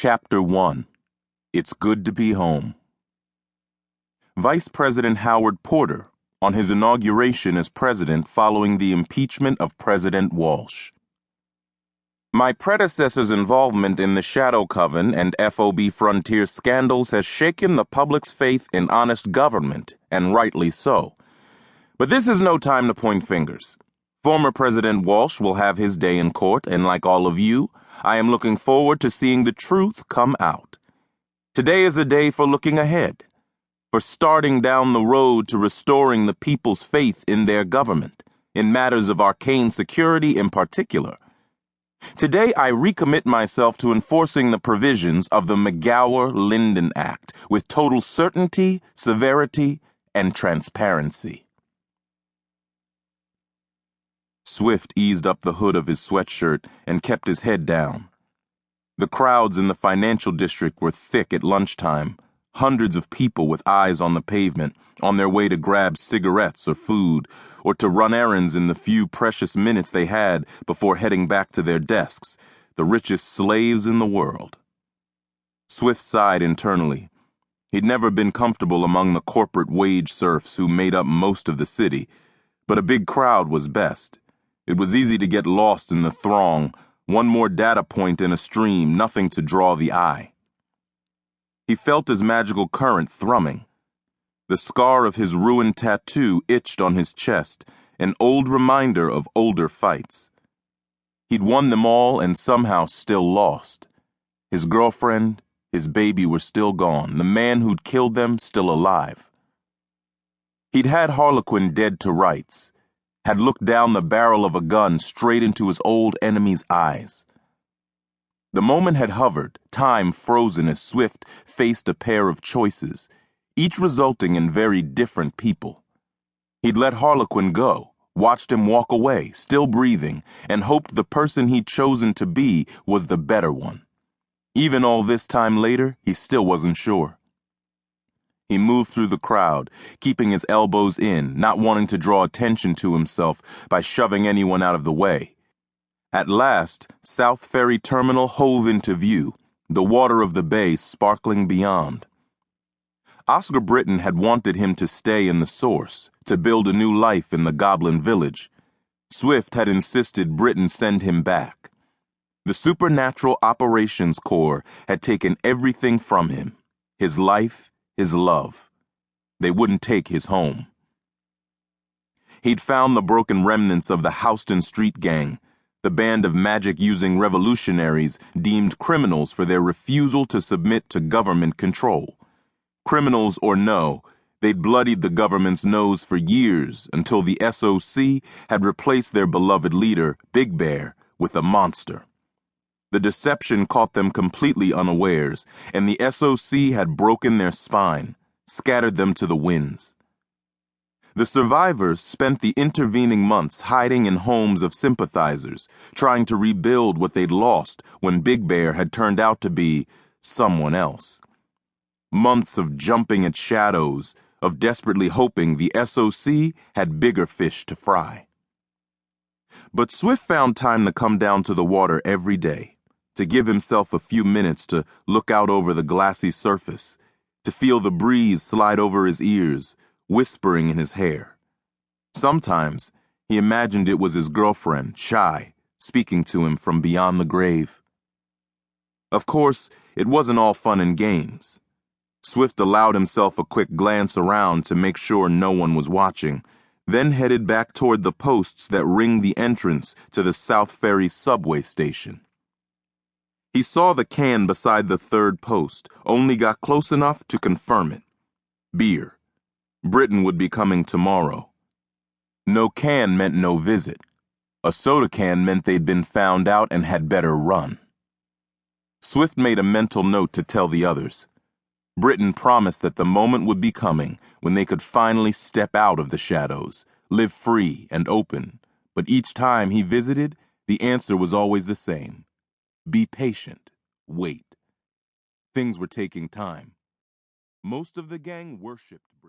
Chapter 1. It's Good to Be Home. Vice President Howard Porter, on his inauguration as president following the impeachment of President Walsh. My predecessor's involvement in the Shadow Coven and FOB Frontier scandals has shaken the public's faith in honest government, and rightly so. But this is no time to point fingers. Former President Walsh will have his day in court, and like all of you, I am looking forward to seeing the truth come out. Today is a day for looking ahead, for starting down the road to restoring the people's faith in their government, in matters of arcane security in particular. Today I recommit myself to enforcing the provisions of the McGower-Linden Act with total certainty, severity, and transparency. Swift eased up the hood of his sweatshirt and kept his head down. The crowds in the financial district were thick at lunchtime, hundreds of people with eyes on the pavement, on their way to grab cigarettes or food, or to run errands in the few precious minutes they had before heading back to their desks, the richest slaves in the world. Swift sighed internally. He'd never been comfortable among the corporate wage serfs who made up most of the city, but a big crowd was best. It was easy to get lost in the throng, one more data point in a stream, nothing to draw the eye. He felt his magical current thrumming. The scar of his ruined tattoo itched on his chest, an old reminder of older fights. He'd won them all and somehow still lost. His girlfriend, his baby were still gone, the man who'd killed them still alive. He'd had Harlequin dead to rights, had looked down the barrel of a gun straight into his old enemy's eyes. The moment had hovered, time frozen as Swift faced a pair of choices, each resulting in very different people. He'd let Harlequin go, watched him walk away, still breathing, and hoped the person he'd chosen to be was the better one. Even all this time later, he still wasn't sure. He moved through the crowd, keeping his elbows in, not wanting to draw attention to himself by shoving anyone out of the way. At last, South Ferry Terminal hove into view, the water of the bay sparkling beyond. Oscar Britton had wanted him to stay in the source, to build a new life in the Goblin Village. Swift had insisted Britton send him back. The Supernatural Operations Corps had taken everything from him, his life, his love. They wouldn't take his home. He'd found the broken remnants of the Houston Street Gang, the band of magic-using revolutionaries deemed criminals for their refusal to submit to government control. Criminals or no, they'd bloodied the government's nose for years until the SOC had replaced their beloved leader, Big Bear, with a monster. The deception caught them completely unawares, and the SOC had broken their spine, scattered them to the winds. The survivors spent the intervening months hiding in homes of sympathizers, trying to rebuild what they'd lost when Big Bear had turned out to be someone else. Months of jumping at shadows, of desperately hoping the SOC had bigger fish to fry. But Swift found time to come down to the water every day, to give himself a few minutes to look out over the glassy surface, to feel the breeze slide over his ears, whispering in his hair. Sometimes he imagined it was his girlfriend, Shy, speaking to him from beyond the grave. Of course, it wasn't all fun and games. Swift allowed himself a quick glance around to make sure no one was watching, then headed back toward the posts that ringed the entrance to the South Ferry subway station. He saw the can beside the third post, only got close enough to confirm it. Beer. Britton would be coming tomorrow. No can meant no visit. A soda can meant they'd been found out and had better run. Swift made a mental note to tell the others. Britton promised that the moment would be coming when they could finally step out of the shadows, live free and open, but each time he visited, the answer was always the same. Be patient. Wait. Things were taking time. Most of the gang worshipped Britton.